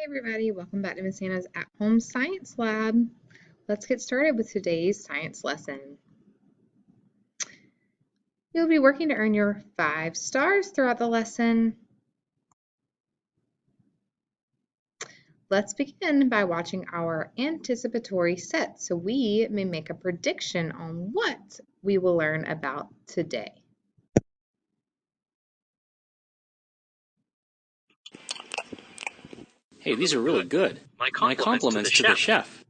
Hey everybody, welcome back to Miss Anna's at-home science lab. Let's get started with today's science lesson. You'll be working to earn your 5 stars throughout the lesson. Let's begin by watching our anticipatory set so we may make a prediction on what we will learn about today. Hey, these are really good. My compliments to the chef.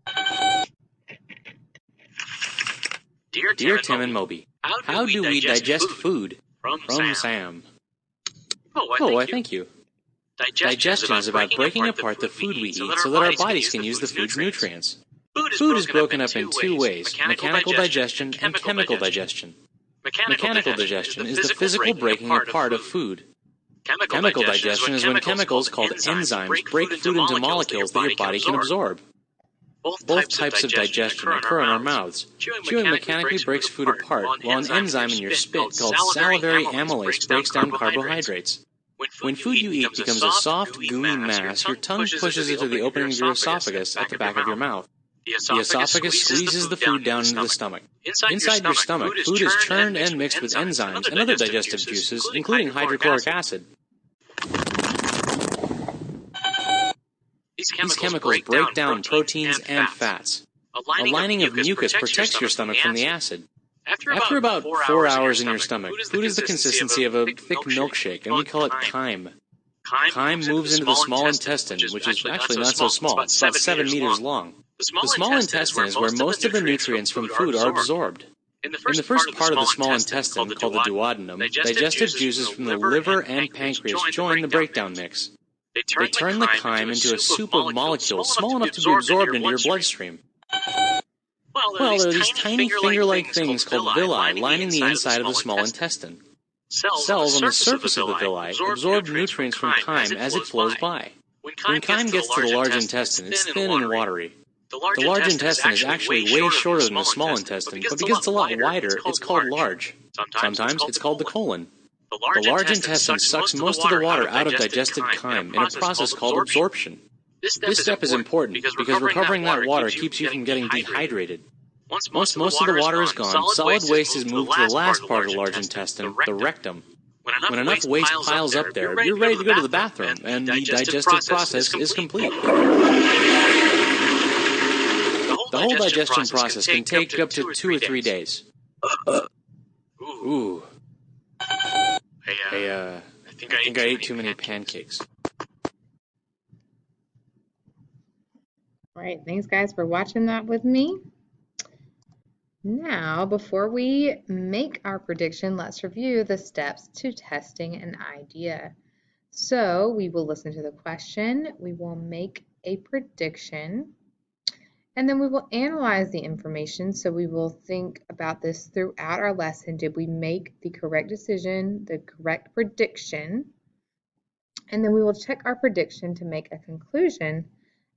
Dear Tim and Moby, how do we digest food? From Sam. Oh, I thank you. Digestion is about breaking apart the food we eat so that our bodies can use the food's nutrients. Food is broken up in 2 ways, mechanical digestion and chemical digestion. Mechanical digestion is the physical breaking apart of food. Chemical digestion is when chemicals called enzymes break food into molecules that your body can absorb. Both types of digestion occur in our mouths. Chewing mechanically breaks food apart, while an enzyme in your spit called salivary amylase breaks down carbohydrates. When food you eat becomes a soft, gooey mass, your tongue pushes it to the opening of your esophagus at the back of your mouth. The esophagus squeezes the food down into the stomach. Inside your stomach, food is churned and mixed with enzymes and other digestive juices, including hydrochloric acid. These chemicals break down proteins and fats. A lining of mucus protects your stomach from the acid. After about 4 hours in your stomach, food is the consistency of a thick milkshake, and we call it chyme. Chyme moves into the small intestine, which is actually not so small. It's about 7 meters long. The small intestine is where most of the nutrients from food are absorbed. In the first part of the small intestine, called the duodenum, digestive juices from the liver and pancreas join the breakdown mix. They turn the chyme into a soup of molecules small enough to be absorbed into your bloodstream. Well, there are these tiny finger-like things called villi lining the inside of the small intestine. Cells on the surface of the villi absorb nutrients from chyme as it flows by. When chyme gets to the large intestine, it's thin and watery. The large intestine is actually way shorter than the small intestine, but because it's a lot wider, it's called large. Sometimes it's called the colon. The large intestine sucks most of the water out of digested chyme in a process called absorption. This step is important because recovering that water keeps you from getting dehydrated. Once most of the water is gone, solid waste is moved to the last part of the large intestine, the rectum. When enough waste piles up there, you're ready to go to the bathroom, and the digestive process is complete. The whole digestion process can take up to 2 or 3 days. Ooh. Hey, I think I ate too many pancakes. All right, thanks guys for watching that with me. Now, before we make our prediction, let's review the steps to testing an idea. So we will listen to the question, we will make a prediction, and then we will analyze the information. So we will think about this throughout our lesson. Did we make the correct decision, the correct prediction? And then we will check our prediction to make a conclusion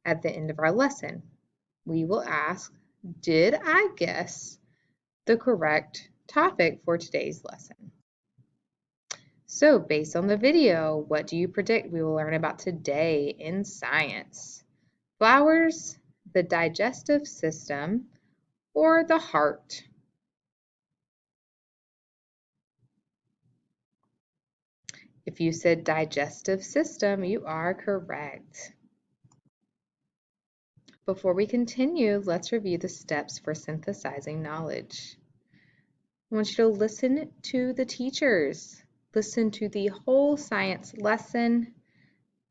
at the end of our lesson. We will ask, did I guess the correct topic for today's lesson? So based on the video, what do you predict we will learn about today in science? Flowers, the digestive system, or the heart? If you said digestive system, you are correct. Before we continue, let's review the steps for synthesizing knowledge. I want you to listen to the teachers. Listen to the whole science lesson.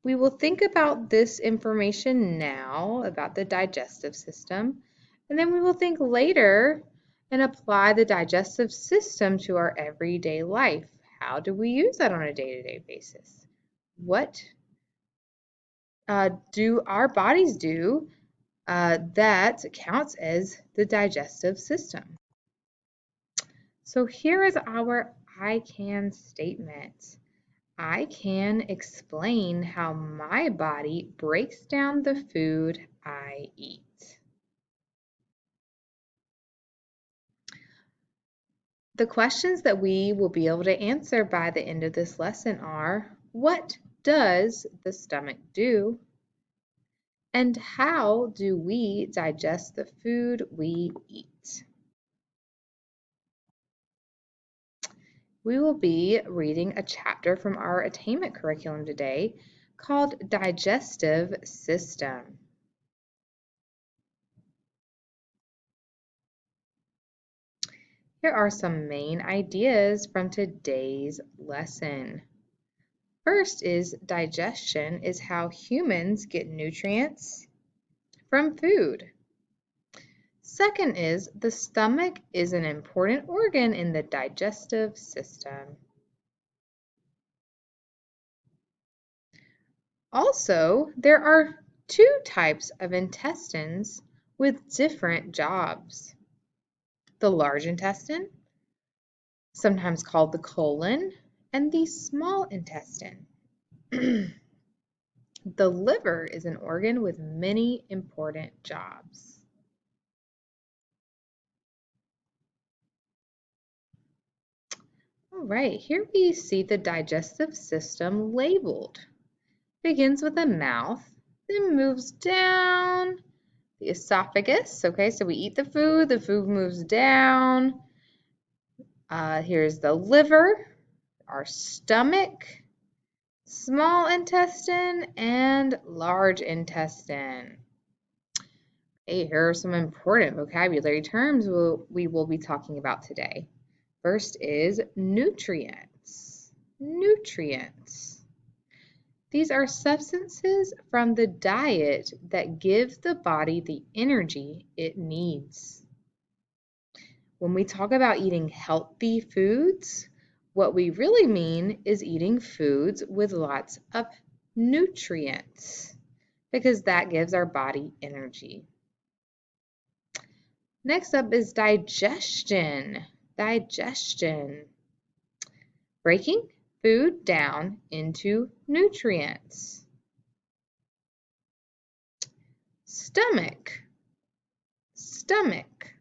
We will think about this information now, about the digestive system, and then we will think later and apply the digestive system to our everyday life. How do we use that on a day-to-day basis? What do our bodies do that counts as the digestive system? So here is our I can statement. I can explain how my body breaks down the food I eat. The questions that we will be able to answer by the end of this lesson are, what does the stomach do? And how do we digest the food we eat? We will be reading a chapter from our attainment curriculum today called Digestive System. Here are some main ideas from today's lesson. First is digestion is how humans get nutrients from food. Second is the stomach is an important organ in the digestive system. Also, there are two types of intestines with different jobs. The large intestine, sometimes called the colon, and the small intestine. The liver is an organ with many important jobs. All right, here we see the digestive system labeled. Begins with the mouth, then moves down the esophagus. Okay, so we eat the food moves down. Here's the liver, our stomach, small intestine, and large intestine. Okay, here are some important vocabulary terms we will be talking about today. First is nutrients. Nutrients. These are substances from the diet that give the body the energy it needs. When we talk about eating healthy foods, what we really mean is eating foods with lots of nutrients because that gives our body energy. Next up is digestion. Digestion. Breaking food down into nutrients. Stomach. Stomach.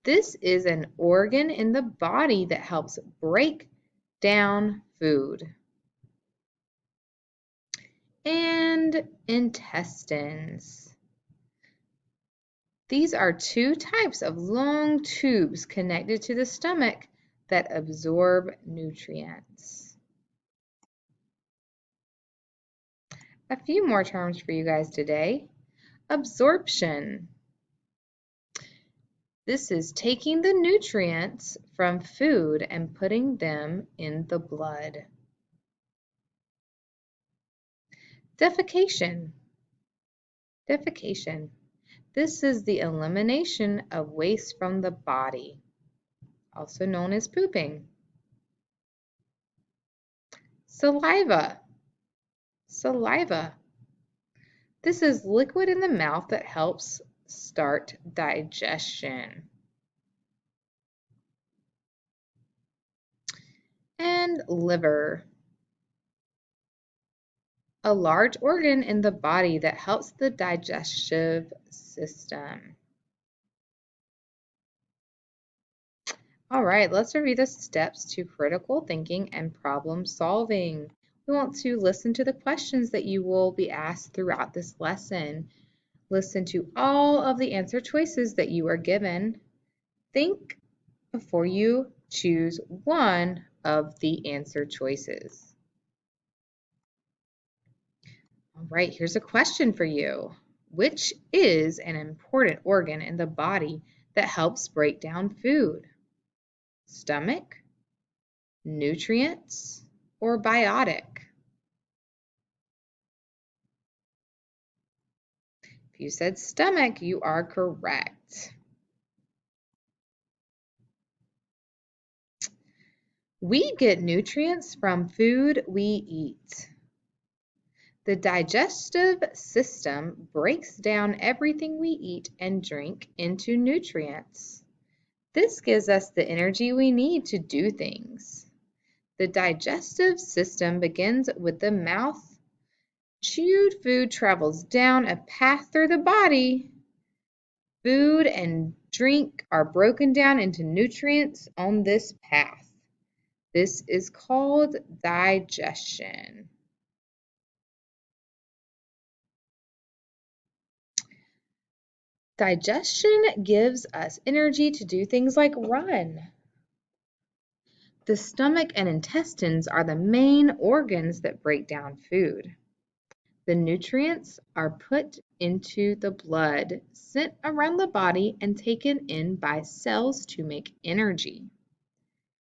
This is an organ in the body that helps break down food. And intestines. These are two types of long tubes connected to the stomach that absorb nutrients. A few more terms for you guys today. Absorption. This is taking the nutrients from food and putting them in the blood. Defecation. Defecation. This is the elimination of waste from the body, also known as pooping. Saliva. Saliva. This is liquid in the mouth that helps start digestion. And liver. A large organ in the body that helps the digestive system. All right, let's review the steps to critical thinking and problem solving. We want to listen to the questions that you will be asked throughout this lesson. Listen to all of the answer choices that you are given. Think before you choose one of the answer choices. All right, here's a question for you. Which is an important organ in the body that helps break down food? Stomach, nutrients, or biotic? If you said stomach, you are correct. We get nutrients from food we eat. The digestive system breaks down everything we eat and drink into nutrients. This gives us the energy we need to do things. The digestive system begins with the mouth. Chewed food travels down a path through the body. Food and drink are broken down into nutrients on this path. This is called digestion. Digestion gives us energy to do things like run. The stomach and intestines are the main organs that break down food. The nutrients are put into the blood, sent around the body, and taken in by cells to make energy.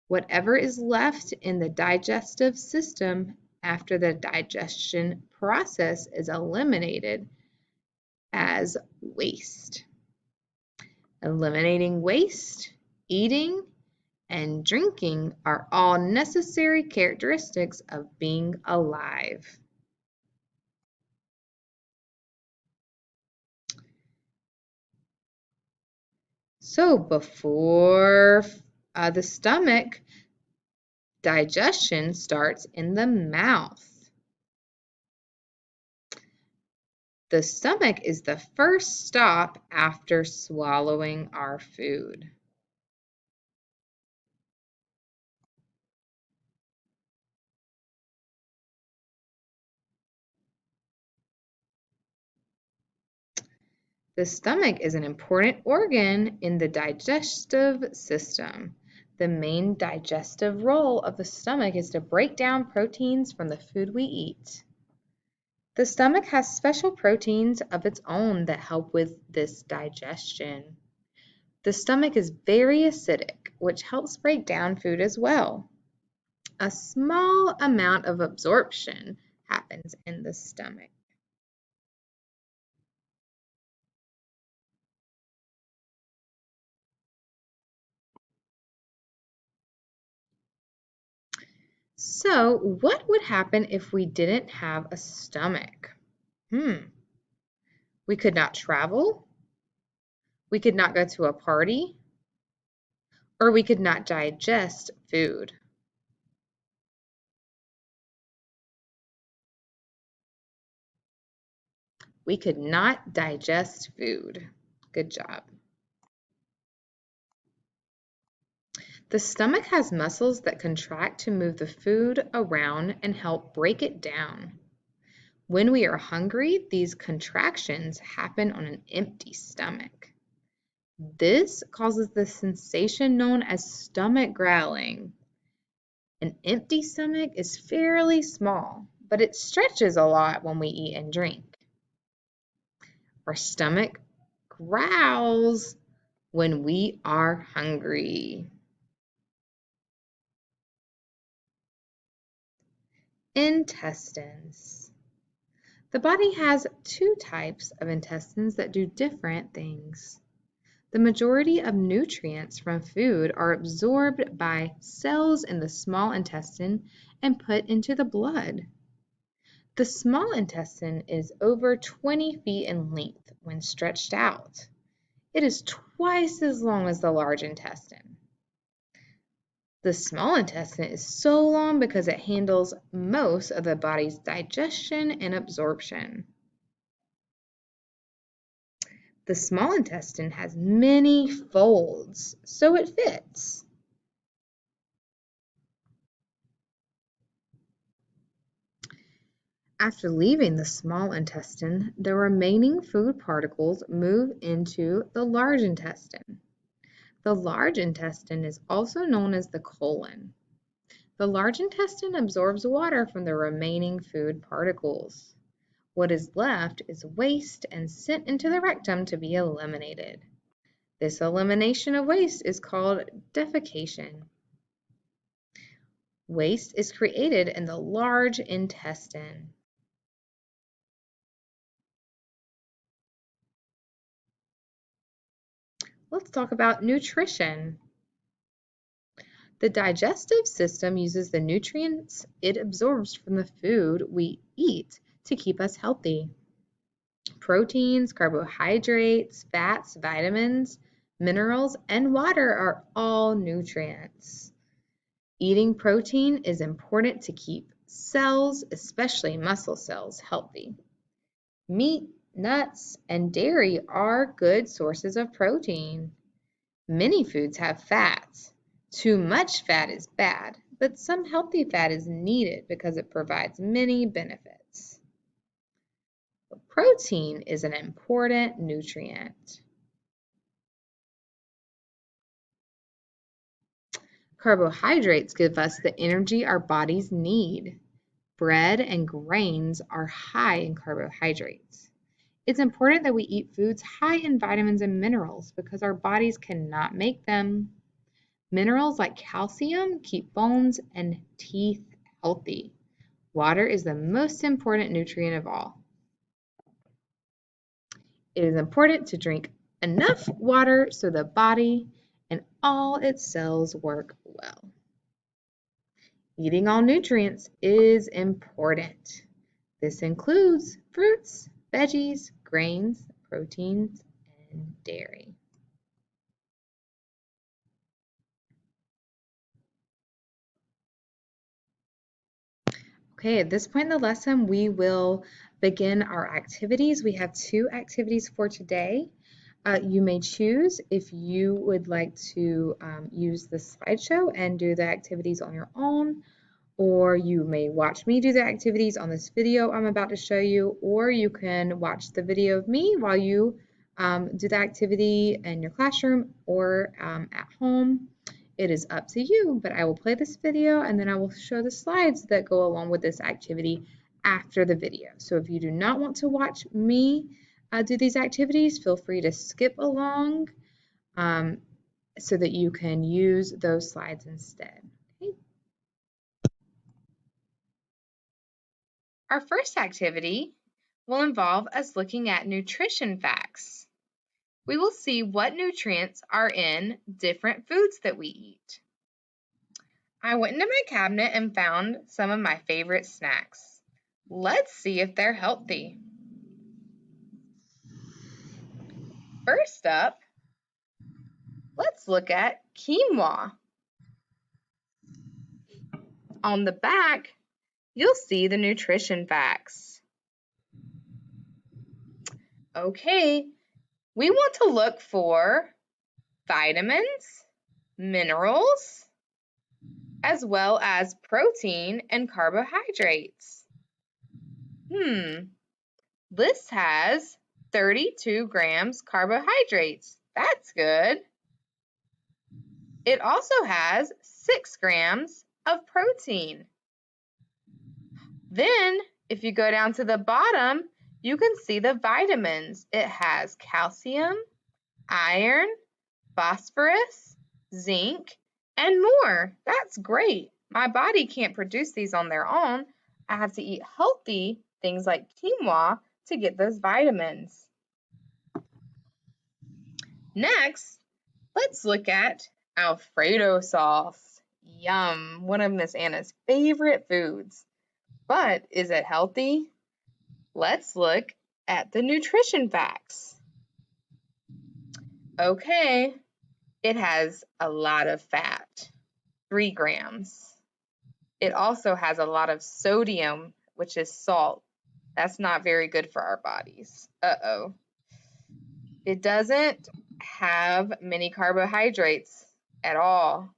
Whatever is left in the digestive system after the digestion process is eliminated as waste. Eliminating waste, eating, and drinking are all necessary characteristics of being alive. So before the stomach, digestion starts in the mouth. The stomach is the first stop after swallowing our food. The stomach is an important organ in the digestive system. The main digestive role of the stomach is to break down proteins from the food we eat. The stomach has special proteins of its own that help with this digestion. The stomach is very acidic, which helps break down food as well. A small amount of absorption happens in the stomach. So, what would happen if we didn't have a stomach? We could not travel, we could not go to a party, or we could not digest food. We could not digest food. Good job. The stomach has muscles that contract to move the food around and help break it down. When we are hungry, these contractions happen on an empty stomach. This causes the sensation known as stomach growling. An empty stomach is fairly small, but it stretches a lot when we eat and drink. Our stomach growls when we are hungry. Intestines. The body has two types of intestines that do different things. The majority of nutrients from food are absorbed by cells in the small intestine and put into the blood. The small intestine is over 20 feet in length when stretched out. It is twice as long as the large intestine. The small intestine is so long because it handles most of the body's digestion and absorption. The small intestine has many folds, so it fits. After leaving the small intestine, the remaining food particles move into the large intestine. The large intestine is also known as the colon. The large intestine absorbs water from the remaining food particles. What is left is waste and sent into the rectum to be eliminated. This elimination of waste is called defecation. Waste is created in the large intestine. Let's talk about nutrition. The digestive system uses the nutrients it absorbs from the food we eat to keep us healthy. Proteins, carbohydrates, fats, vitamins, minerals, and water are all nutrients. Eating protein is important to keep cells, especially muscle cells, healthy. Meat, nuts, and dairy are good sources of protein. Many foods have fats. Too much fat is bad, but some healthy fat is needed because it provides many benefits. Protein is an important nutrient. Carbohydrates give us the energy our bodies need. Bread and grains are high in carbohydrates. It's important that we eat foods high in vitamins and minerals because our bodies cannot make them. Minerals like calcium keep bones and teeth healthy. Water is the most important nutrient of all. It is important to drink enough water so the body and all its cells work well. Eating all nutrients is important. This includes fruits, veggies, grains, proteins, and dairy. Okay, at this point in the lesson, we will begin our activities. We have 2 activities for today. You may choose if you would like to use the slideshow and do the activities on your own, or you may watch me do the activities on this video I'm about to show you, or you can watch the video of me while you do the activity in your classroom or at home. It is up to you, but I will play this video and then I will show the slides that go along with this activity after the video. So if you do not want to watch me do these activities, feel free to skip along so that you can use those slides instead. Okay. Our first activity will involve us looking at nutrition facts. We will see what nutrients are in different foods that we eat. I went into my cabinet and found some of my favorite snacks. Let's see if they're healthy. First up, let's look at quinoa. On the back, you'll see the nutrition facts. Okay, we want to look for vitamins, minerals, as well as protein and carbohydrates. This has 32 grams carbohydrates. That's good. It also has 6 grams of protein. Then, if you go down to the bottom, you can see the vitamins. It has calcium, iron, phosphorus, zinc, and more. That's great. My body can't produce these on their own. I have to eat healthy things like quinoa to get those vitamins. Next, let's look at Alfredo sauce. Yum, one of Miss Anna's favorite foods. But is it healthy? Let's look at the nutrition facts. Okay, it has a lot of fat, 3 grams. It also has a lot of sodium, which is salt. That's not very good for our bodies. Uh-oh. It doesn't have many carbohydrates at all.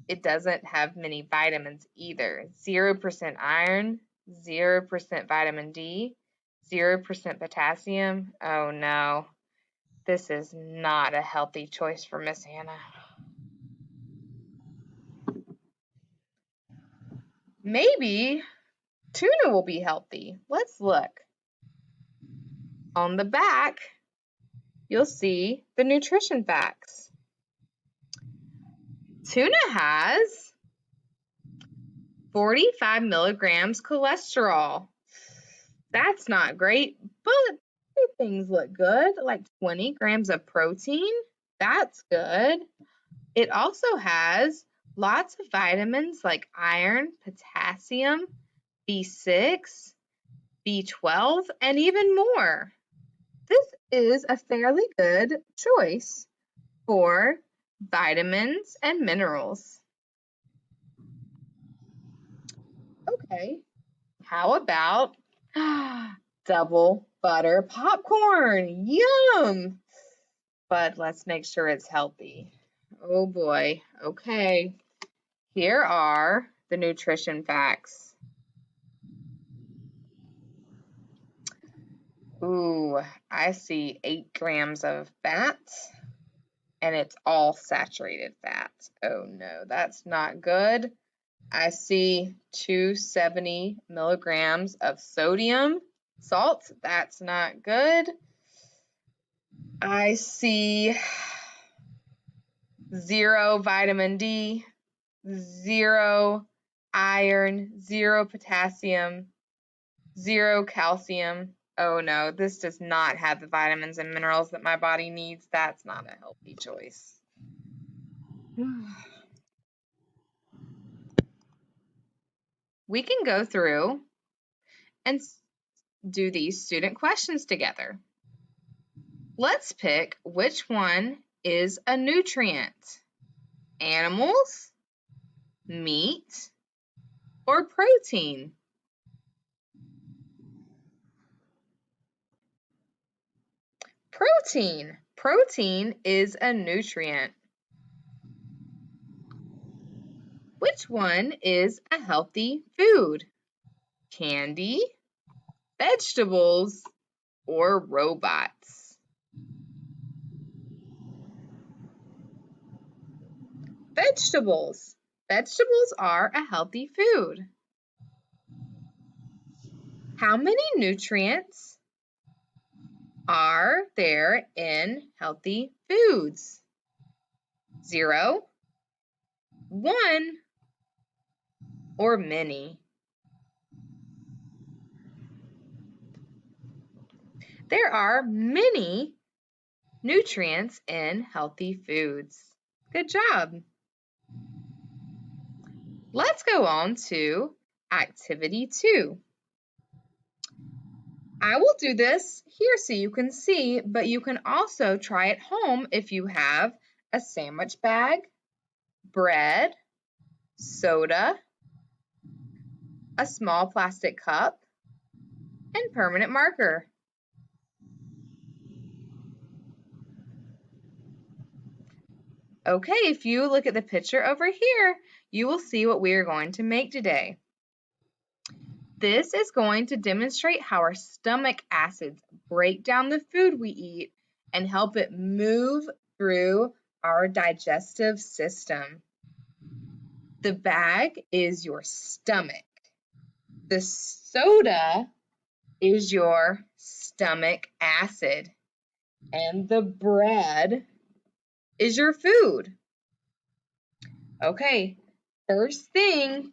It doesn't have many vitamins either. 0% iron, 0% vitamin D, 0% potassium. Oh no, this is not a healthy choice for Miss Hannah. Maybe tuna will be healthy. Let's look. On the back, you'll see the nutrition facts. Tuna has 45 milligrams cholesterol. That's not great, but things look good, like 20 grams of protein. That's good. It also has lots of vitamins like iron, potassium, B6, B12, and even more. This is a fairly good choice for vitamins and minerals. Okay, how about double butter popcorn? Yum! But let's make sure it's healthy. Oh boy. Okay, here are the nutrition facts. Ooh, I see 8 grams of fat and it's all saturated fat. Oh no, that's not good. I see 270 milligrams of sodium salt. That's not good. I see 0 vitamin D, 0 iron, 0 potassium, 0 calcium. Oh no, this does not have the vitamins and minerals that my body needs. That's not a healthy choice. We can go through and do these student questions together. Let's pick which one is a nutrient. Animals, meat, or protein? Protein. Protein is a nutrient. Which one is a healthy food? Candy, vegetables, or robots? Vegetables. Vegetables are a healthy food. How many nutrients are there in healthy foods? 0, 1, or many? There are many nutrients in healthy foods. Good job. Let's go on to activity 2. I will do this here so you can see, but you can also try at home if you have a sandwich bag, bread, soda, a small plastic cup, and permanent marker. Okay, if you look at the picture over here, you will see what we are going to make today. This is going to demonstrate how our stomach acids break down the food we eat and help it move through our digestive system. The bag is your stomach. The soda is your stomach acid. And the bread is your food. Okay, first thing,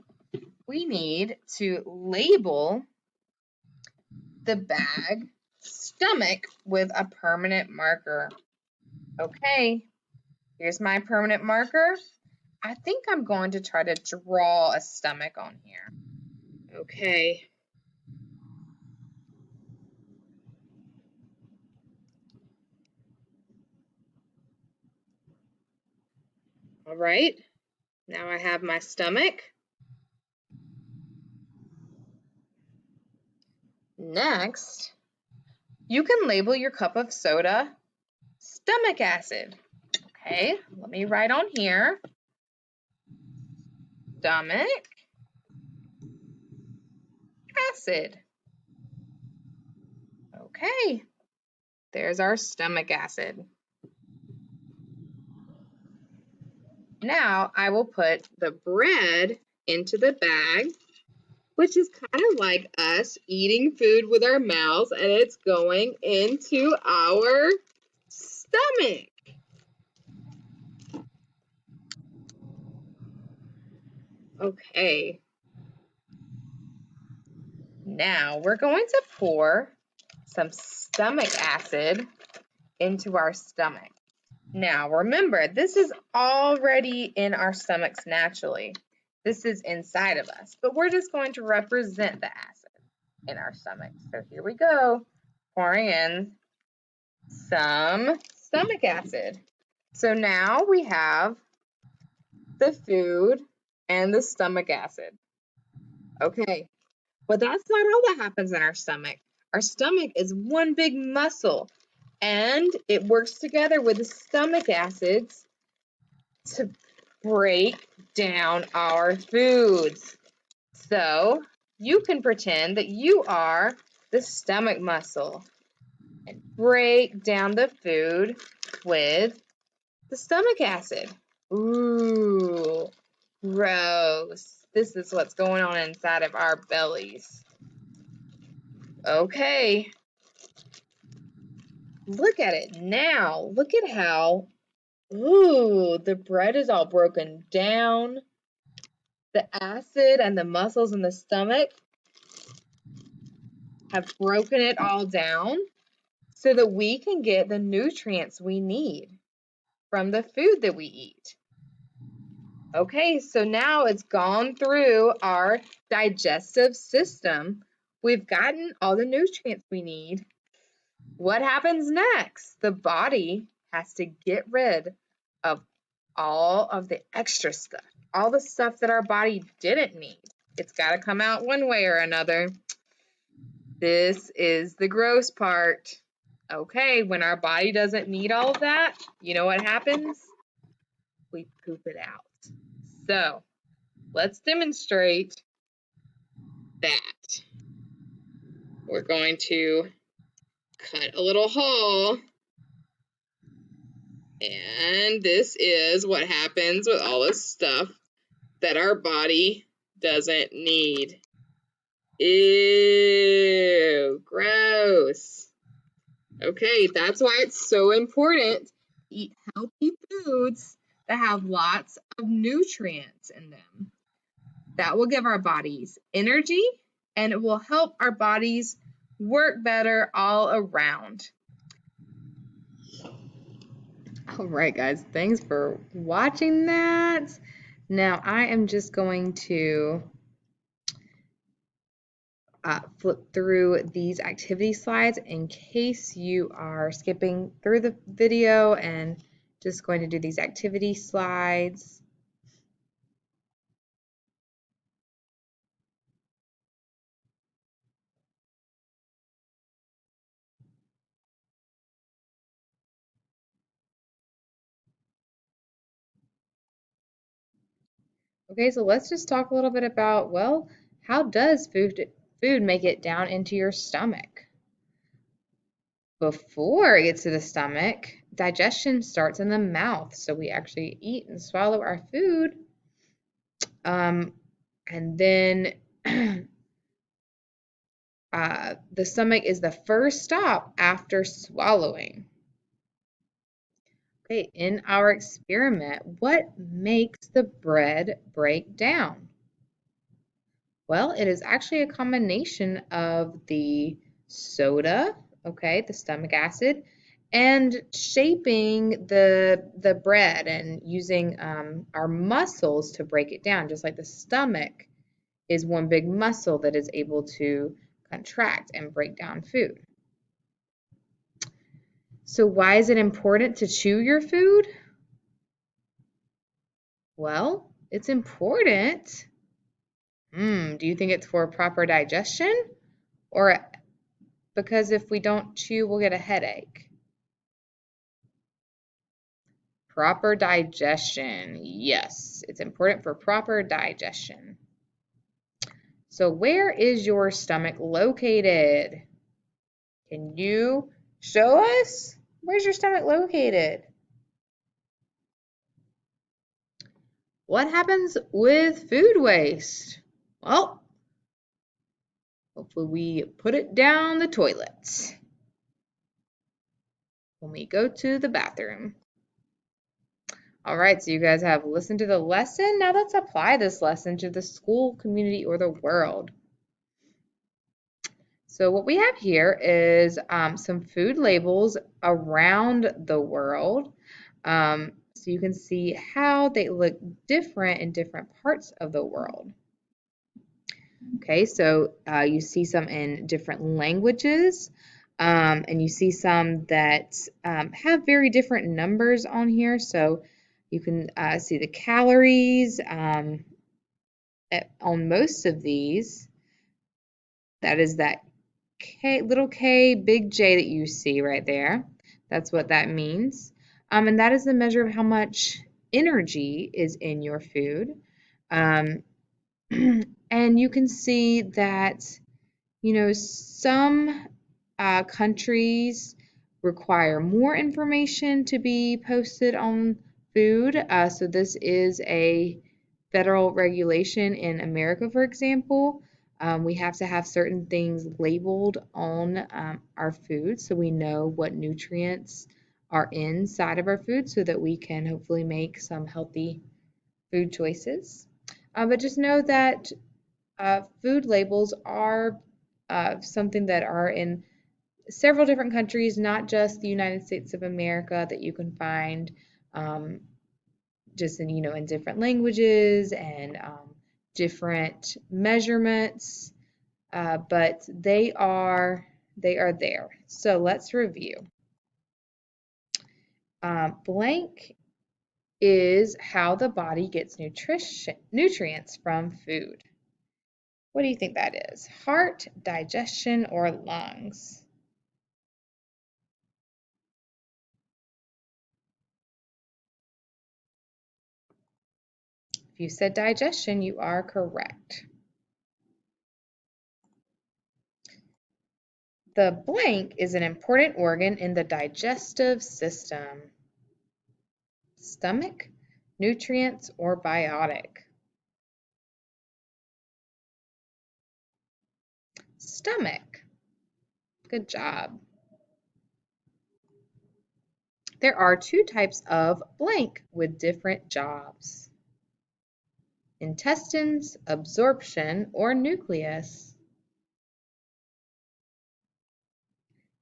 we need to label the bag stomach with a permanent marker. Okay, here's my permanent marker. I think I'm going to try to draw a stomach on here. Okay. All right, now I have my stomach. Next, you can label your cup of soda stomach acid. Okay, let me write on here, stomach acid. Okay, there's our stomach acid. Now I will put the bread into the bag, which is kind of like us eating food with our mouths, and it's going into our stomach. Okay. Now we're going to pour some stomach acid into our stomach. Now remember, this is already in our stomachs naturally. This is inside of us, but we're just going to represent the acid in our stomach. So here we go, pouring in some stomach acid. So now we have the food and the stomach acid. Okay, but that's not all that happens in our stomach. Our stomach is one big muscle, and it works together with the stomach acids to break down our foods. So you can pretend that you are the stomach muscle and break down the food with the stomach acid. Ooh, gross. This is what's going on inside of our bellies. Okay. Look at it now. Look at how, the bread is all broken down. The acid and the muscles in the stomach have broken it all down so that we can get the nutrients we need from the food that we eat. Okay, so now it's gone through our digestive system. We've gotten all the nutrients we need. What happens next? The body has to get rid of all of the extra stuff, all the stuff that our body didn't need. It's got to come out one way or another. This is the gross part. Okay, when our body doesn't need all of that, you know what happens? We poop it out. So, let's demonstrate that. We're going to cut a little hole. And this is what happens with all this stuff that our body doesn't need. Ew, gross. Okay, that's why it's so important to eat healthy foods that have lots of nutrients in them. That will give our bodies energy, and it will help our bodies work better all around. All right, guys, thanks for watching that. Now I am just going to flip through these activity slides in case you are skipping through the video, and just going to do these activity slides. Okay, so let's just talk a little bit about, well, how does food make it down into your stomach? Before it gets to the stomach, digestion starts in the mouth. So we actually eat and swallow our food. And then the stomach is the first stop after swallowing. Okay, in our experiment, what makes the bread break down? Well, it is actually a combination of the soda, okay, the stomach acid, and shaping the bread and using our muscles to break it down, just like the stomach is one big muscle that is able to contract and break down food. So why is it important to chew your food? Well, it's important. Do you think it's for proper digestion, or because if we don't chew, we'll get a headache? Proper digestion. Yes, it's important for proper digestion. So where is your stomach located? Can you show us? Where's your stomach located? What happens with food waste? Well, hopefully we put it down the toilet when we go to the bathroom. All right, so you guys have listened to the lesson. Now let's apply this lesson to the school, community, or the world. So what we have here is some food labels around the world. So you can see how they look different in different parts of the world. Okay, so you see some in different languages, and you see some that have very different numbers on here. So you can see the calories on most of these. That is that little k, big J that you see right there. That's what that means. And that is the measure of how much energy is in your food. And you can see that, some countries require more information to be posted on food. So this is a federal regulation in America, for example. We have to have certain things labeled on our food so we know what nutrients are inside of our food so that we can hopefully make some healthy food choices. But just know that food labels are something that are in several different countries, not just the United States of America, that you can find um, just in different languages and different measurements, but they are there. So let's review. Blank is how the body gets nutrients from food. What do you think that is? Heart, digestion, or lungs? If you said digestion, you are correct. The blank is an important organ in the digestive system. Stomach, nutrients, or biotic? Stomach. Good job. There are two types of blank with different jobs. Intestines, absorption, or nucleus?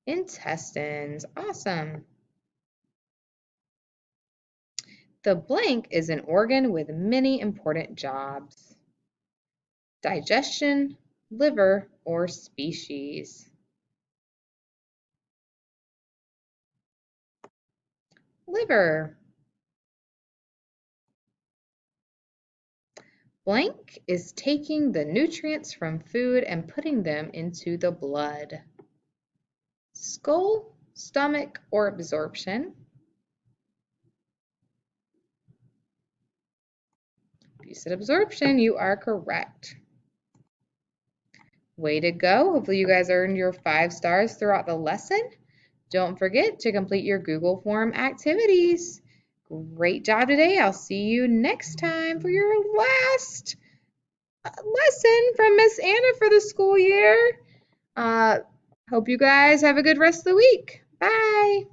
Intestines. Awesome. The blank is an organ with many important jobs. Digestion, liver, or species? Liver. Blank is taking the nutrients from food and putting them into the blood. Skull, stomach, or absorption? If you said absorption, you are correct. Way to go. Hopefully you guys earned your 5 stars throughout the lesson. Don't forget to complete your Google Form activities. Great job today. I'll see you next time for your last lesson from Miss Anna for the school year. Hope you guys have a good rest of the week. Bye.